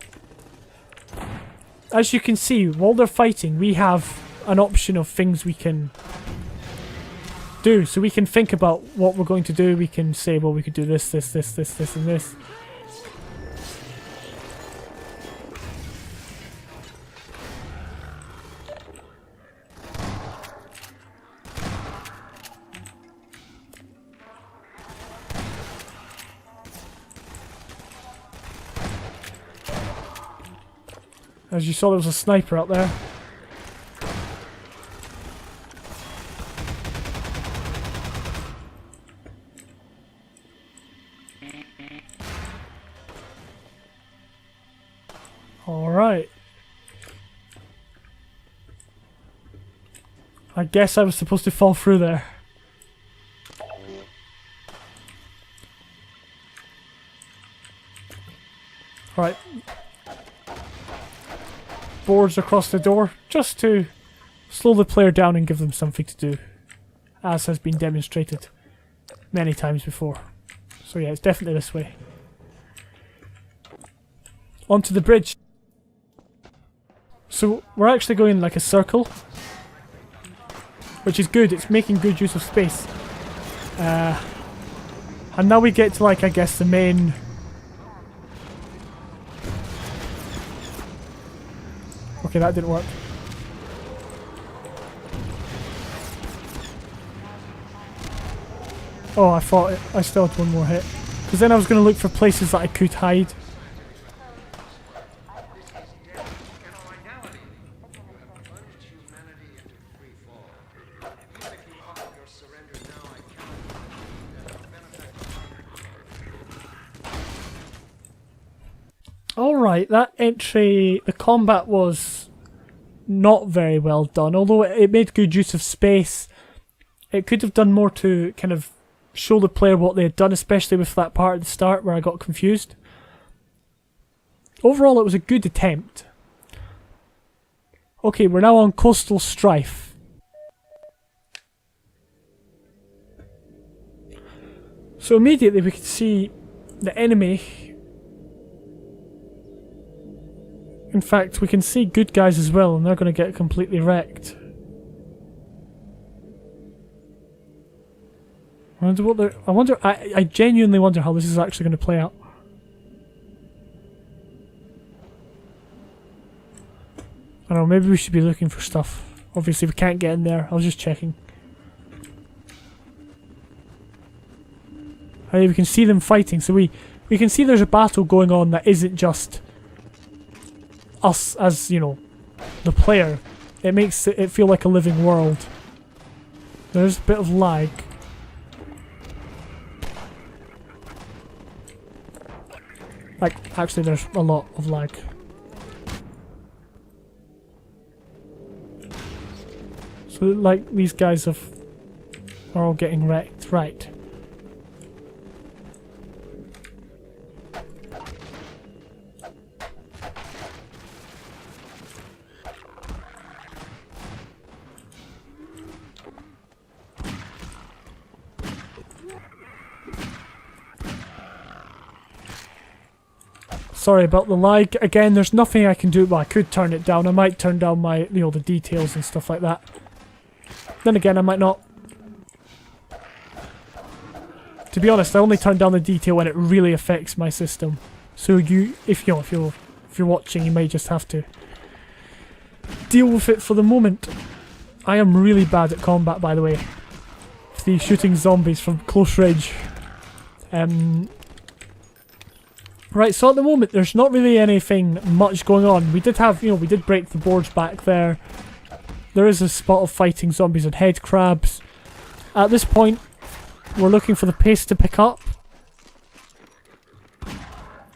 A: As you can see, while they're fighting, we have an option of things we can do. So we can think about what we're going to do. We can say, well, we could do this, this, this, this, this, and this. As you saw, there was a sniper out there. Alright. I guess I was supposed to fall through there. Right. Boards across the door, just to slow the player down and give them something to do. As has been demonstrated many times before. So yeah, it's definitely this way. Onto the bridge. So we're actually going in like a circle. Which is good, it's making good use of space. And now we get to like, I guess, the main... Okay, that didn't work. Oh, I thought I still had one more hit. Because then I was going to look for places that I could hide. Alright, that entry, the combat was not very well done, although it made good use of space. It could have done more to kind of show the player what they had done, especially with that part at the start where I got confused. Overall, it was a good attempt. Okay, we're now on Coastal Strife. So immediately we can see the enemy. In fact, we can see good guys as well, and they're going to get completely wrecked. I wonder what they're... I genuinely wonder how this is actually going to play out. I don't know, maybe we should be looking for stuff. Obviously we can't get in there, I was just checking. Hey, we can see them fighting, so we can see there's a battle going on that isn't just us as, you know, the player. It makes it feel like a living world. There's a bit of lag. Like, actually there's a lot of lag. So, like, these guys are all getting wrecked. Right. Sorry about the lag. Again, there's nothing I can do. Well, I could turn it down. I might turn down my, you know, the details and stuff like that. Then again, I might not. To be honest, I only turn down the detail when it really affects my system. So if you're watching, you may just have to deal with it for the moment. I am really bad at combat, by the way. The shooting zombies from close range. Right, so at the moment there's not really anything much going on. We did have, we did break the boards back there. There is a spot of fighting zombies and head crabs. At this point, we're looking for the pace to pick up.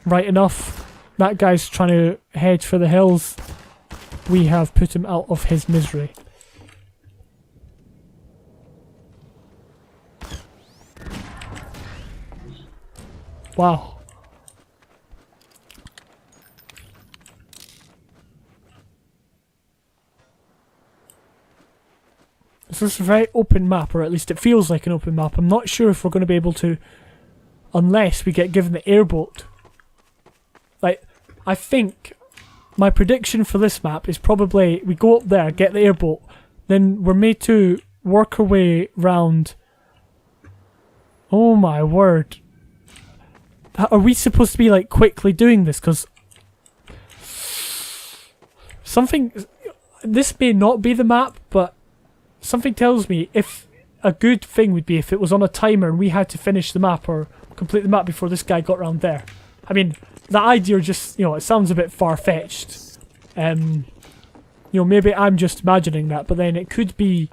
A: Right enough. That guy's trying to head for the hills. We have put him out of his misery. Wow. This is a very open map, or at least it feels like an open map. I'm not sure if we're going to be able to, unless we get given the airboat. Like, I think my prediction for this map is probably we go up there, get the airboat, then we're made to work our way round. Oh my word. Are we supposed to be like quickly doing this? Because something, this may not be the map, but something tells me if a good thing would be if it was on a timer and we had to finish the map or complete the map before this guy got around there. I mean, the idea just, it sounds a bit far-fetched. You know, maybe I'm just imagining that, but then it could be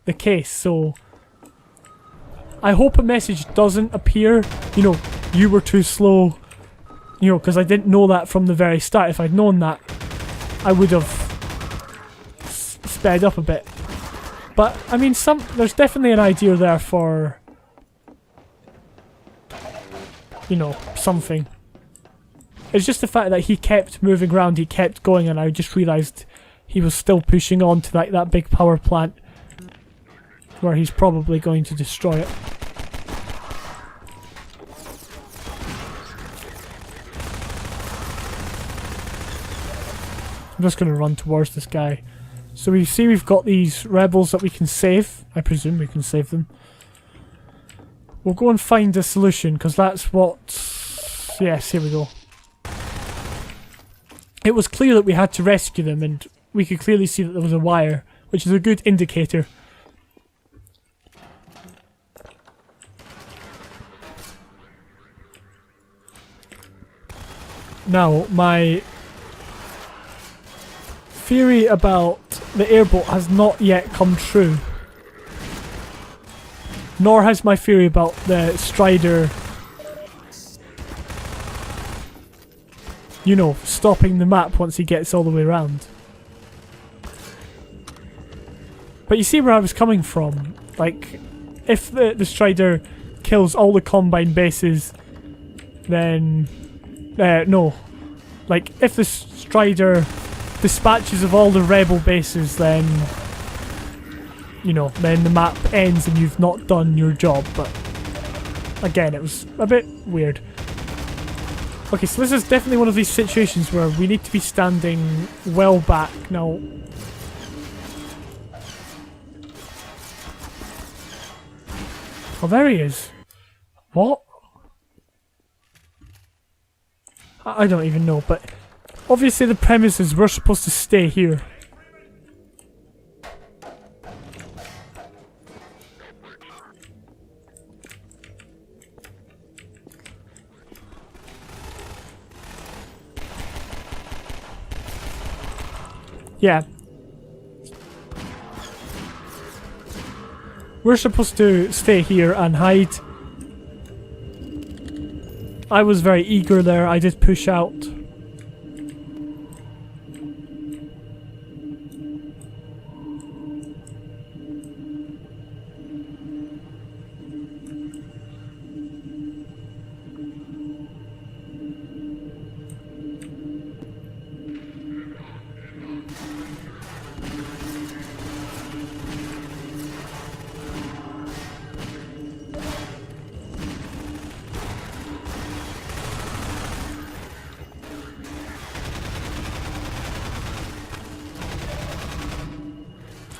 A: the case, so I hope a message doesn't appear, you know, you were too slow, you know, because I didn't know that from the very start. If I'd known that, I would have sped up a bit. But, I mean, there's definitely an idea there for, you know, something. It's just the fact that he kept moving around, he kept going, and I just realised he was still pushing on to like that big power plant where he's probably going to destroy it. I'm just going to run towards this guy. So we see we've got these rebels that we can save. I presume we can save them. We'll go and find a solution, because that's what... Yes, here we go. It was clear that we had to rescue them, and we could clearly see that there was a wire, which is a good indicator. Now, my theory about the airboat has not yet come true. Nor has my theory about the Strider, you know, stopping the map once he gets all the way around. But you see where I was coming from. Like, if the Strider kills all the Combine bases, then... no. Like, if the Strider dispatches of all the Rebel bases, then... You know, then the map ends and you've not done your job. But, again, it was a bit weird. Okay, so this is definitely one of these situations where we need to be standing well back. Now... Oh, there he is. What? I don't even know, but obviously the premise is we're supposed to stay here. Yeah. We're supposed to stay here and hide. I was very eager there, I did push out.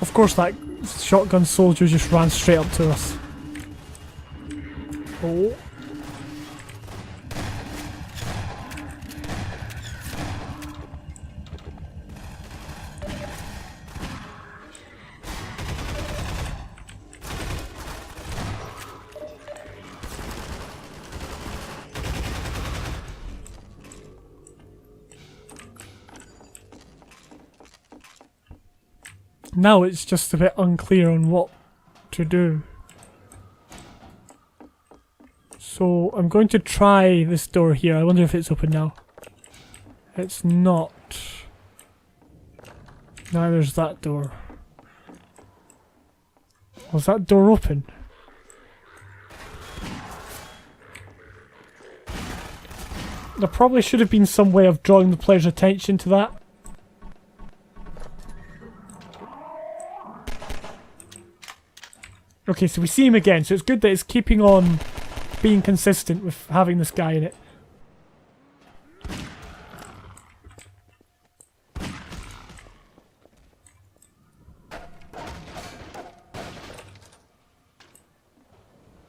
A: Of course that shotgun soldier just ran straight up to us. Oh. Now it's just a bit unclear on what to do. So I'm going to try this door here. I wonder if it's open now. It's not. Now there's that door. Was that door open? There probably should have been some way of drawing the player's attention to that. Okay, so we see him again, so it's good that it's keeping on being consistent with having this guy in it.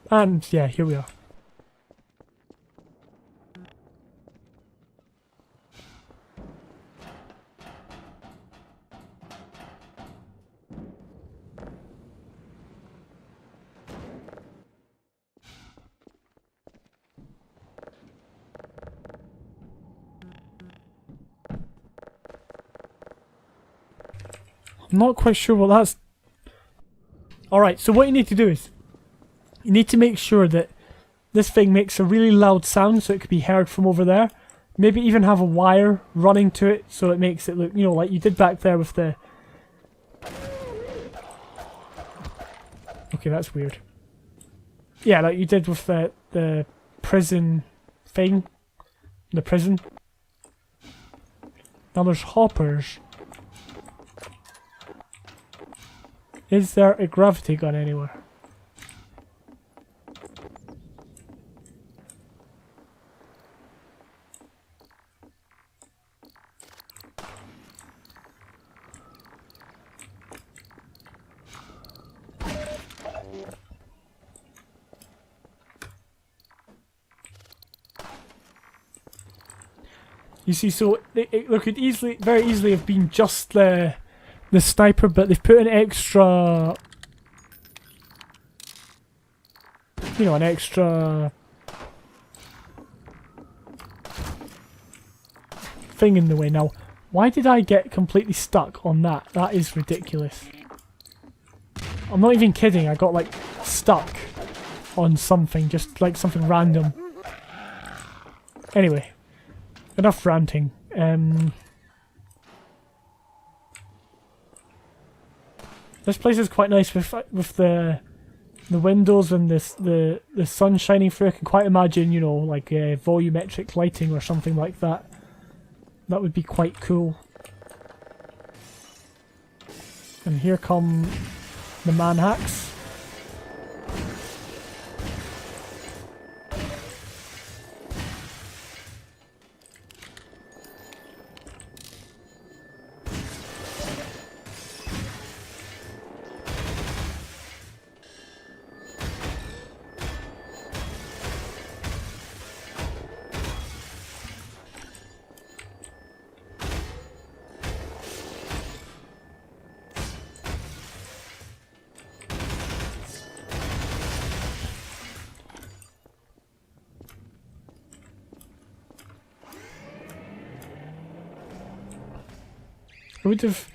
A: And yeah, here we are. I'm not quite sure what that's... Alright, so what you need to do is, you need to make sure that this thing makes a really loud sound so it could be heard from over there. Maybe even have a wire running to it so it makes it look, you know, like you did back there with the... Okay, that's weird. Yeah, like you did with the prison thing. The prison. Now there's hoppers. Is there a gravity gun anywhere? You see, so there could very easily have been just the sniper, but they've put an extra, you know, an extra thing in the way. Now, why did I get completely stuck on that? That is ridiculous. I'm not even kidding, I got like stuck on something, just like something random. Anyway. Enough ranting. This place is quite nice with the windows and the sun shining through. I can quite imagine, you know, like volumetric lighting or something like that. That would be quite cool. And here come the manhacks. It would have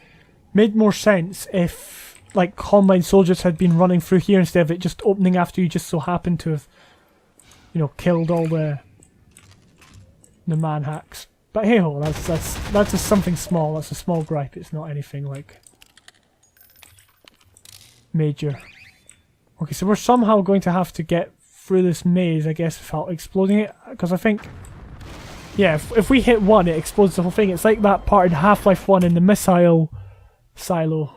A: made more sense if, like, Combine soldiers had been running through here instead of it just opening after you just so happened to have, you know, killed all the manhacks. But hey ho, that's just something small. That's a small gripe. It's not anything like major. Okay, so we're somehow going to have to get through this maze, I guess, without exploding it, because I think. Yeah, if we hit one, it explodes the whole thing. It's like that part in Half-Life 1 in the missile silo,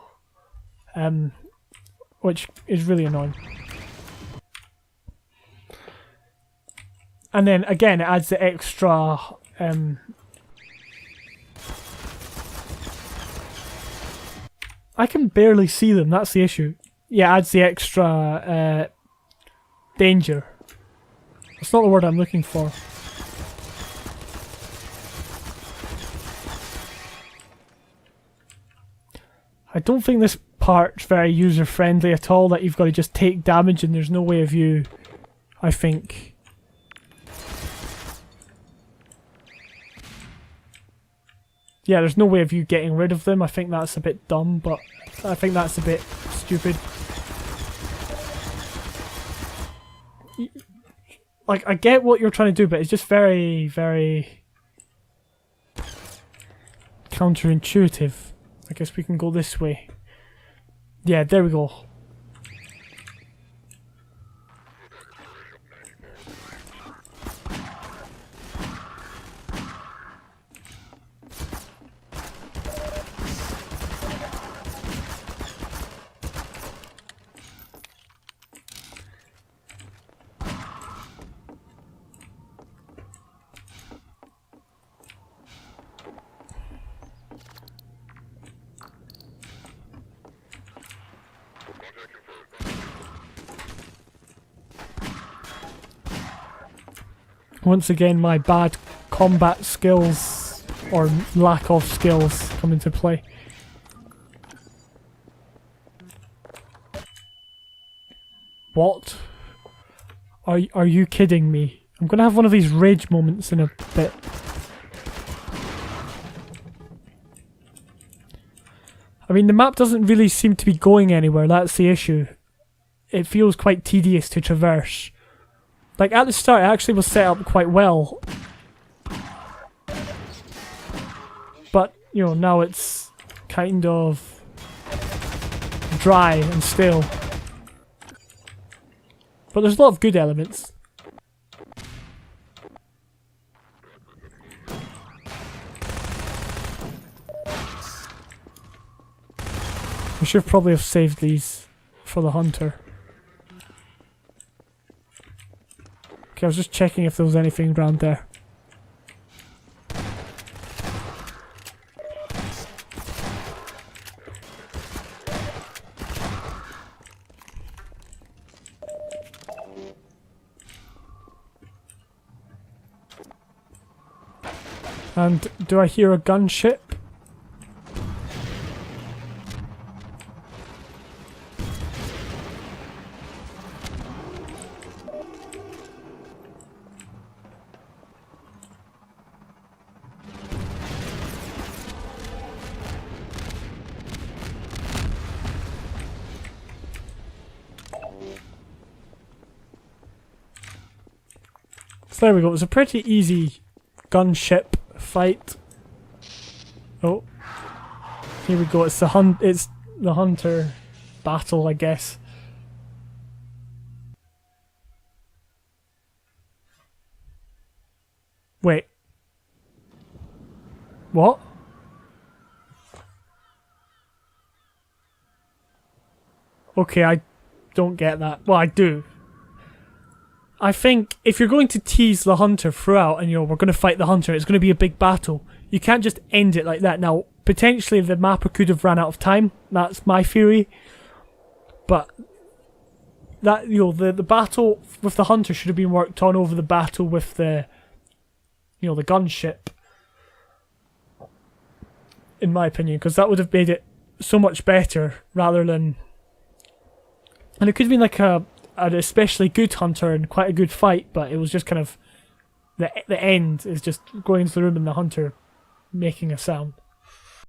A: which is really annoying. And then, again, it adds the extra, I can barely see them, that's the issue. Yeah, it adds the extra, danger. That's not the word I'm looking for. I don't think this part's very user-friendly at all, that you've got to just take damage and there's no way of you, I think. Yeah, there's no way of you getting rid of them. I think that's a bit dumb, but I think that's a bit stupid. Like, I get what you're trying to do, but it's just very, very counterintuitive. I guess we can go this way. Yeah, there we go. Once again, my bad combat skills, or lack of skills, come into play. What? Are you kidding me? I'm gonna have one of these rage moments in a bit. I mean, the map doesn't really seem to be going anywhere, that's the issue. It feels quite tedious to traverse. Like, at the start, it actually was set up quite well. But, you know, now it's kind of dry and still. But there's a lot of good elements. We should probably have saved these for the hunter. Okay, I was just checking if there was anything around there. And do I hear a gunship? So there we go, it was a pretty easy gunship fight. Oh. Here we go, it's the hunter battle, I guess. Wait. What? Okay, I don't get that. Well, I do. I think if you're going to tease the hunter throughout and, you know, we're going to fight the hunter, it's going to be a big battle, you can't just end it like that. Now, potentially the mapper could have ran out of time. That's my theory. But that, you know, the battle with the hunter should have been worked on over the battle with the, you know, the gunship. In my opinion, because that would have made it so much better rather than... And it could have been like an especially good hunter and quite a good fight, but it was just kind of the end is just going into the room and the hunter making a sound.